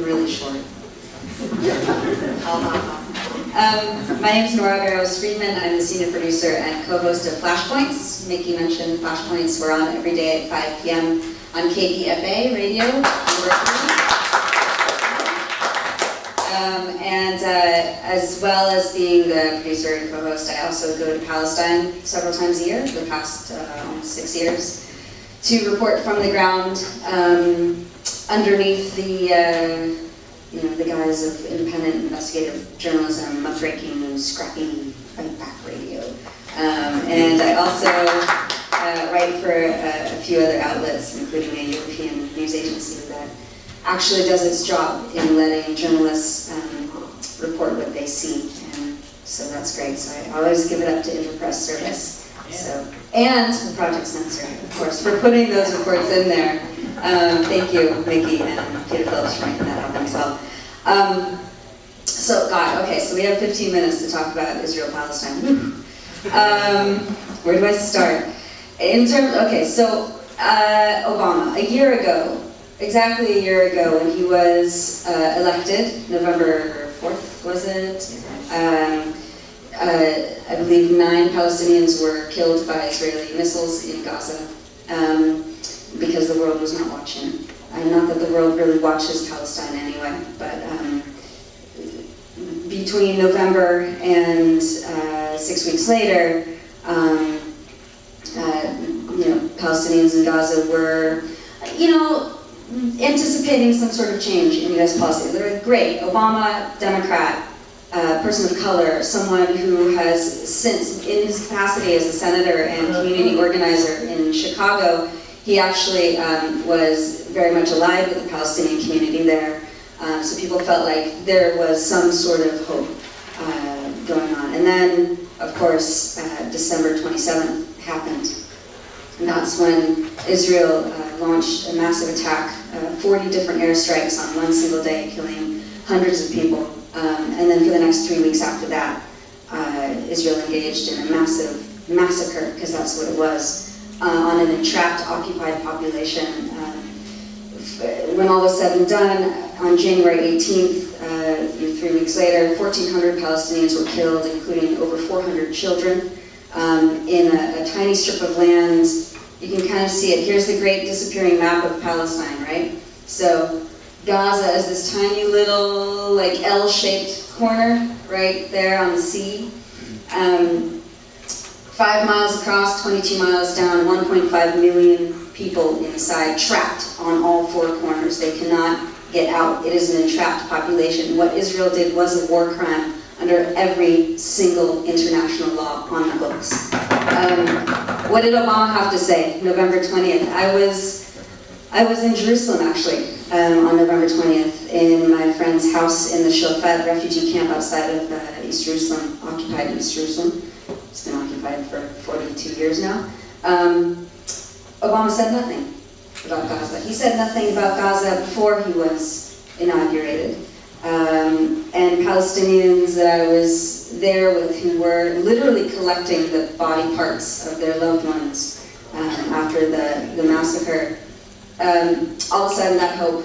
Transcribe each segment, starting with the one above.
really short. My name is Nora Barrows-Friedman. I'm the senior producer and co-host of Flashpoints. Mickey mentioned Flashpoints. We're on every day at 5 p.m. on KPFA radio. And as well as being the producer and co-host, I also go to Palestine several times a year for the past almost 6 years to report from the ground underneath the the guise of independent investigative journalism, muckraking, and scrappy fight back radio. And I also write for a few other outlets, including a European news agency that actually does its job in letting journalists report what they see. And so that's great. So I always give it up to Interpress Service. So, and the Project Censor, of course, for putting those reports in there. Thank you, Mickey and Peter Phillips, for making that happen as well. Okay, so we have 15 minutes to talk about Israel-Palestine. Where do I start? Obama, a year ago, exactly a year ago, when he was elected, November 4th, was it? I believe 9 Palestinians were killed by Israeli missiles in Gaza because the world was not watching. Not that the world really watches Palestine anyway, but between November and 6 weeks later, Palestinians in Gaza were, anticipating some sort of change in U.S. policy. They're like, great, Obama, Democrat, person of color, someone who has since, in his capacity as a senator and community organizer in Chicago, he actually was very much alive with the Palestinian community there. So people felt like there was some sort of hope going on. And then, of course, December 27th happened. And that's when Israel launched a massive attack, 40 different airstrikes on one single day, killing hundreds of people. And then for the next 3 weeks after that, Israel engaged in a massive massacre, because that's what it was, on an entrapped, occupied population. When all was said and done, on January 18th, 3 weeks later, 1,400 Palestinians were killed, including over 400 children, in a tiny strip of land. You can kind of see it. Here's the great disappearing map of Palestine, right? So Gaza is this tiny little, like, L-shaped corner right there on the sea. 5 miles across, 22 miles down, 1.5 million people inside, trapped on all 4 corners. They cannot get out. It is an entrapped population. What Israel did was a war crime under every single international law on the books. What did Obama have to say? November 20th. I was in Jerusalem, actually, on November 20th, in my friend's house in the Shofet refugee camp outside of East Jerusalem, occupied East Jerusalem. It's been occupied for 42 years now. Obama said nothing about Gaza. He said nothing about Gaza before he was inaugurated. And Palestinians that I was there with who were literally collecting the body parts of their loved ones after the massacre, all of a sudden that hope,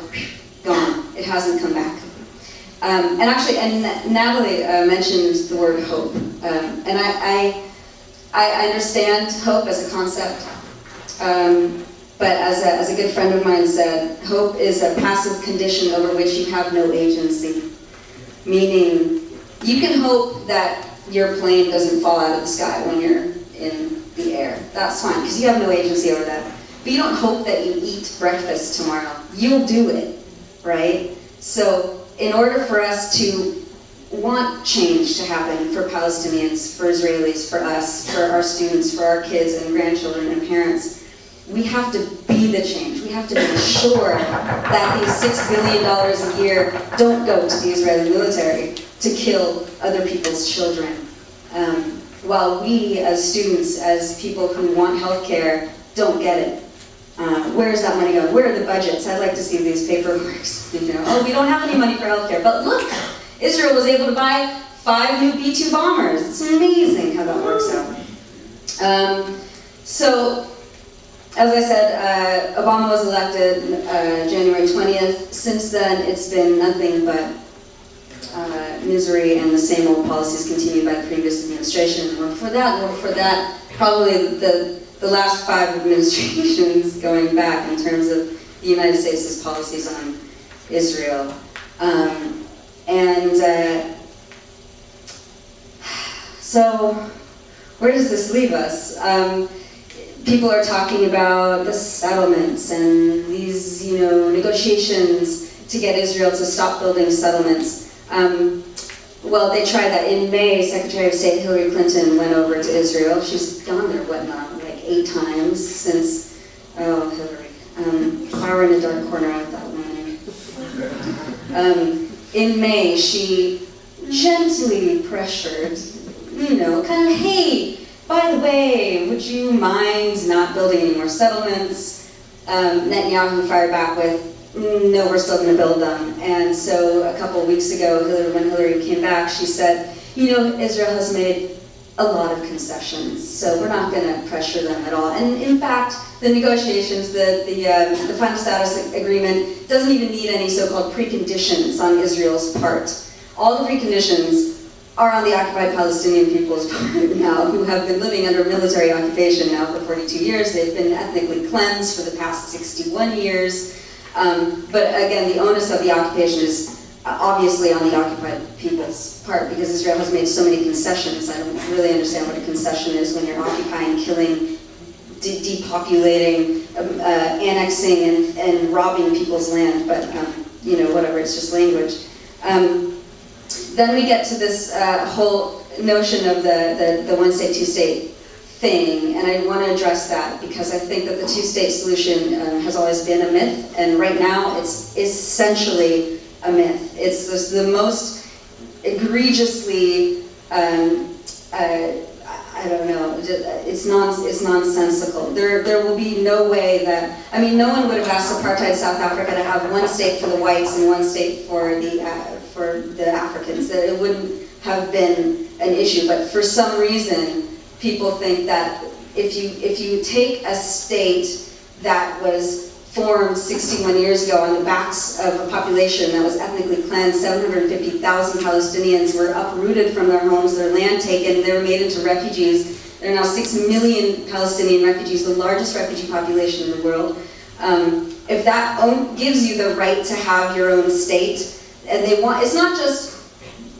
gone. It hasn't come back. And Natalie mentioned the word hope. And I understand hope as a concept. But as a good friend of mine said, hope is a passive condition over which you have no agency. Meaning, you can hope that your plane doesn't fall out of the sky when you're in the air. That's fine, because you have no agency over that. But you don't hope that you eat breakfast tomorrow. You'll do it, right? So, in order for us to want change to happen for Palestinians, for Israelis, for us, for our students, for our kids and grandchildren and parents, we have to be the change. We have to be sure that these $6 billion a year don't go to the Israeli military to kill other people's children. While we, as students, as people who want health care, don't get it. Where is that money going? Where are the budgets? I'd like to see these paperworks. Oh, we don't have any money for health care. But look, Israel was able to buy 5 new B-2 bombers. It's amazing how that works out. So as I said, Obama was elected January 20th. Since then, it's been nothing but misery, and the same old policies continued by the previous administration. Work for that, probably the last 5 administrations going back in terms of the United States' policies on Israel. So where does this leave us? People are talking about the settlements and these, negotiations to get Israel to stop building settlements. Well, they tried that in May. Secretary of State Hillary Clinton went over to Israel. She's gone there, like 8 times since, oh, Hillary. If I were in a dark corner, I thought, in May, she gently pressured, kind of, hey, by the way, would you mind not building any more settlements? Netanyahu fired back with, no, we're still going to build them. And so a couple of weeks ago, when Hillary came back, she said, Israel has made a lot of concessions, so we're not going to pressure them at all. And in fact, the negotiations, the final status agreement doesn't even need any so-called preconditions on Israel's part. All the preconditions are on the occupied Palestinian people's part now, who have been living under military occupation now for 42 years. They've been ethnically cleansed for the past 61 years. But again, the onus of the occupation is obviously on the occupied people's part, because Israel has made so many concessions. I don't really understand what a concession is when you're occupying, killing, depopulating, annexing, and robbing people's land, but whatever, it's just language. Then we get to this whole notion of the one-state, two-state thing, and I want to address that because I think that the two-state solution has always been a myth, and right now it's essentially a myth. It's the most egregiously, I don't know, it's nonsensical. There will be no way that, no one would have asked apartheid South Africa to have one state for the whites and one state for the Africans. It wouldn't have been an issue, but for some reason, people think that if you take a state that was formed 61 years ago on the backs of a population that was ethnically cleansed, 750,000 Palestinians were uprooted from their homes, their land taken, they were made into refugees. There are now 6 million Palestinian refugees, the largest refugee population in the world. If that gives you the right to have your own state, and it's not just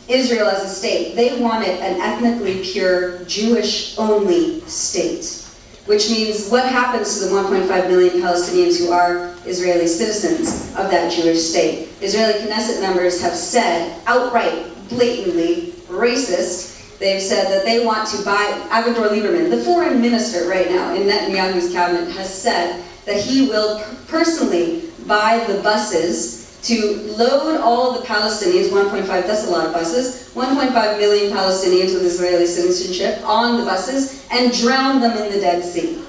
Israel as a state, they wanted an ethnically pure, Jewish-only state. Which means what happens to the 1.5 million Palestinians who are Israeli citizens of that Jewish state? Israeli Knesset members have said, outright, blatantly racist, they've said that they want to buy, Avigdor Lieberman, the foreign minister right now in Netanyahu's cabinet, has said that he will personally buy the buses to load all the Palestinians, 1.5, that's a lot of buses, 1.5 million Palestinians with Israeli citizenship on the buses and drown them in the Dead Sea.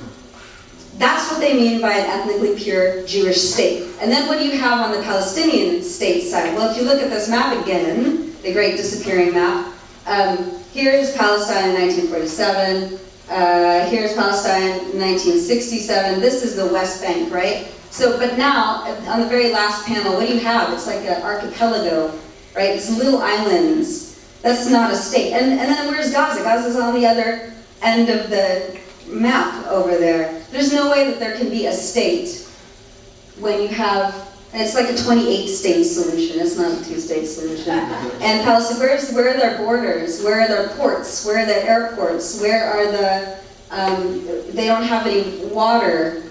That's what they mean by an ethnically pure Jewish state. And then what do you have on the Palestinian state side? Well, if you look at this map again, the great disappearing map, here's Palestine in 1947, here's Palestine in 1967, this is the West Bank, right? So, but now, on the very last panel, what do you have? It's like an archipelago, right? It's little islands. That's not a state. And then where's Gaza? Gaza's on the other end of the map over there. There's no way that there can be a state when you have, and it's like a 28-state solution. It's not a 2-state solution. And Palestine, where are their borders? Where are their ports? Where are their airports? Where are the, they don't have any water.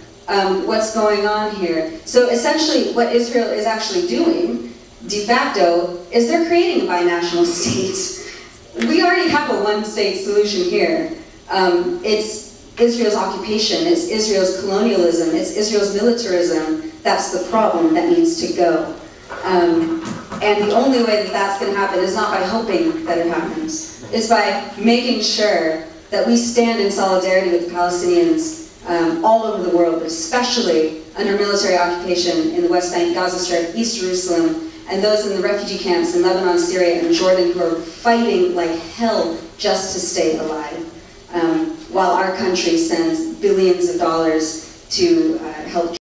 What's going on here? So essentially what Israel is actually doing, de facto, is they're creating a binational state. We already have a one-state solution here. It's Israel's occupation, it's Israel's colonialism, it's Israel's militarism. That's the problem that needs to go. And the only way that that's going to happen is not by hoping that it happens. It's by making sure that we stand in solidarity with the Palestinians all over the world, but especially under military occupation in the West Bank, Gaza Strip, East Jerusalem, and those in the refugee camps in Lebanon, Syria, and Jordan who are fighting like hell just to stay alive, while our country sends billions of dollars to help